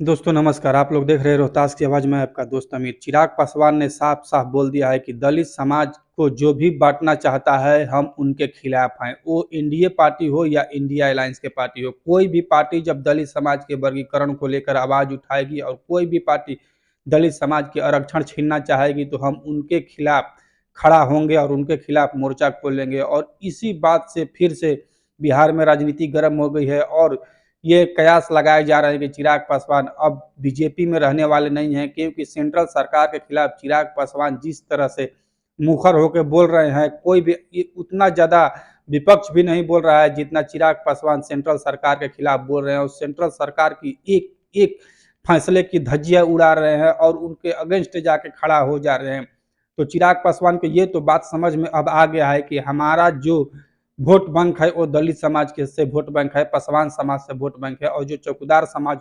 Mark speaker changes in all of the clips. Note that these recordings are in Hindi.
Speaker 1: दोस्तों नमस्कार, आप लोग देख रहे हैं रोहतास की आवाज़। मैं आपका दोस्त अमित। चिराग पासवान ने साफ-साफ बोल दिया है कि दलित समाज को जो भी बाँटना चाहता है, हम उनके खिलाफ हैं। वो एनडीए पार्टी हो या इंडिया अलायंस के पार्टी हो, कोई भी पार्टी जब दलित समाज के वर्गीकरण को लेकर आवाज़ उठाएगी और कोई भी पार्टी दलित समाज के आरक्षण छीनना चाहेगी, तो हम उनके खिलाफ खड़ा होंगे और उनके खिलाफ मोर्चा खोलेंगे। और इसी बात से फिर से बिहार में राजनीति गर्म हो गई है और ये कयास लगाए जा रहे हैं कि चिराग पासवान अब बीजेपी में रहने वाले नहीं हैं, क्योंकि सेंट्रल सरकार के खिलाफ चिराग पासवान जिस तरह से मुखर होकर बोल रहे हैं, कोई भी उतना ज़्यादा विपक्ष भी नहीं बोल रहा है जितना चिराग पासवान सेंट्रल सरकार के खिलाफ बोल रहे हैं और सेंट्रल सरकार की एक एक फैसले की धज्जियां उड़ा रहे हैं और उनके अगेंस्ट जाके खड़ा हो जा रहे हैं। तो चिराग पासवान को ये तो बात समझ में अब आ गया है कि हमारा जो वोट बैंक है वो दलित समाज के से वोट बैंक है, पासवान समाज से वोट बैंक है और जो चौकीदार समाज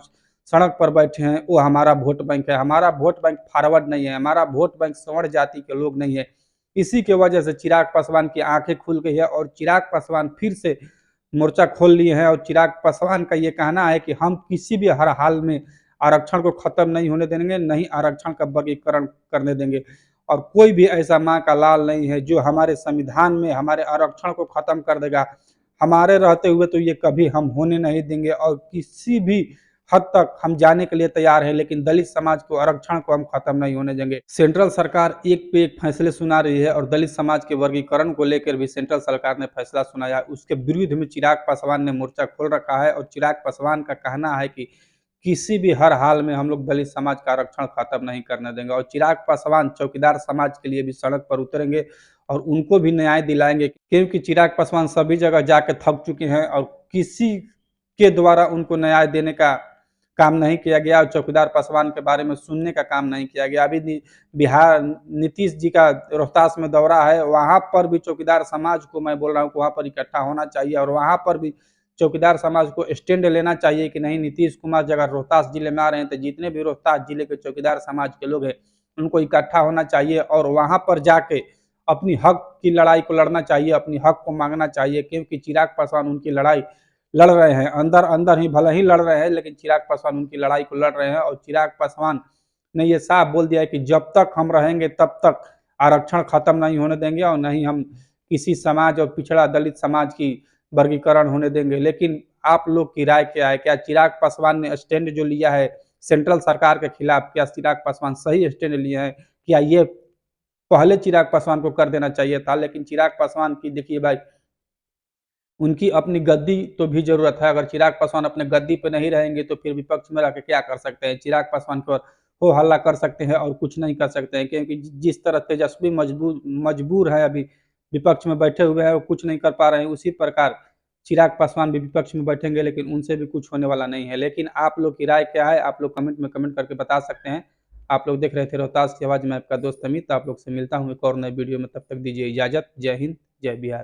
Speaker 1: सड़क पर बैठे हैं वो हमारा वोट बैंक है। हमारा वोट बैंक फॉरवर्ड नहीं है, हमारा वोट बैंक सवर्ण जाति के लोग नहीं है। इसी की वजह से चिराग पासवान की आंखें खुल गई है और चिराग पासवान फिर से मोर्चा खोल लिए हैं। और चिराग पासवान का ये कहना है कि हम किसी भी हर हाल में आरक्षण को खत्म नहीं होने देंगे, नहीं आरक्षण का वर्गीकरण करने देंगे। और कोई भी ऐसा माँ का लाल नहीं है जो हमारे संविधान में हमारे आरक्षण को खत्म कर देगा। हमारे रहते हुए तो ये कभी हम होने नहीं देंगे और किसी भी हद तक हम जाने के लिए तैयार हैं, लेकिन दलित समाज को आरक्षण को हम खत्म नहीं होने देंगे। सेंट्रल सरकार एक पे एक फैसले सुना रही है और दलित समाज के वर्गीकरण को लेकर भी सेंट्रल सरकार ने फैसला सुनाया। उसके विरुद्ध में चिराग पासवान ने मोर्चा खोल रखा है और चिराग पासवान का कहना है कि किसी भी हर हाल में हम लोग दलित समाज का आरक्षण खत्म नहीं करने देंगे। और चिराग पासवान चौकीदार समाज के लिए भी सड़क पर उतरेंगे और उनको भी न्याय दिलाएंगे, क्योंकि चिराग पासवान सभी जगह जाके थक चुके हैं और किसी के द्वारा उनको न्याय देने का काम नहीं किया गया और चौकीदार पासवान के बारे में सुनने का काम नहीं किया गया। अभी बिहार नीतीश जी का रोहतास में दौरा है, वहां पर भी चौकीदार समाज को मैं बोल रहा हूँ वहां पर इकट्ठा होना चाहिए और वहां पर भी चौकीदार समाज को स्टैंड लेना चाहिए कि नहीं, नीतीश कुमार जगह रोहतास जिले में आ रहे हैं तो जितने भी रोहतास जिले के चौकीदार समाज के लोग हैं उनको इकट्ठा होना चाहिए और वहां पर जाके अपनी हक की लड़ाई को लड़ना चाहिए, अपनी हक को मांगना चाहिए। क्योंकि चिराग पासवान उनकी लड़ाई लड़ रहे हैं, अंदर अंदर ही भले ही लड़ रहे हैं, लेकिन चिराग पासवान उनकी लड़ाई को लड़ रहे हैं। और चिराग पासवान ने ये साफ बोल दिया है कि जब तक हम रहेंगे तब तक आरक्षण खत्म नहीं होने देंगे और नहीं हम किसी समाज और पिछड़ा दलित समाज की वर्गीकरण होने देंगे। लेकिन आप लोग की राय क्या है? क्या चिराग पासवान ने स्टैंड जो लिया है सेंट्रल सरकार के खिलाफ, क्या चिराग पासवान सही स्टैंड लिए हैं? क्या ये पहले चिराग पासवान को कर देना चाहिए था? लेकिन चिराग पासवान की देखिए भाई, उनकी अपनी गद्दी तो भी जरूरत है। अगर चिराग पासवान अपने गद्दी पे नहीं रहेंगे तो फिर विपक्ष में रह के क्या कर सकते हैं? चिराग पासवान पर हो हल्ला कर सकते हैं और कुछ नहीं कर सकते हैं, क्योंकि जिस तरह तेजस्वी मजबूर है, अभी विपक्ष में बैठे हुए हैं, वो कुछ नहीं कर पा रहे हैं, उसी प्रकार चिराग पासवान भी विपक्ष में बैठेंगे लेकिन उनसे भी कुछ होने वाला नहीं है। लेकिन आप लोग की राय क्या है? आप लोग कमेंट में कमेंट करके बता सकते हैं। आप लोग देख रहे थे रोहतास की आवाज़, मैं आपका दोस्त अमित। आप लोग से मिलता हूँ एक और नए वीडियो में, तब तक दीजिए इजाज़त। जय हिंद, जय बिहार।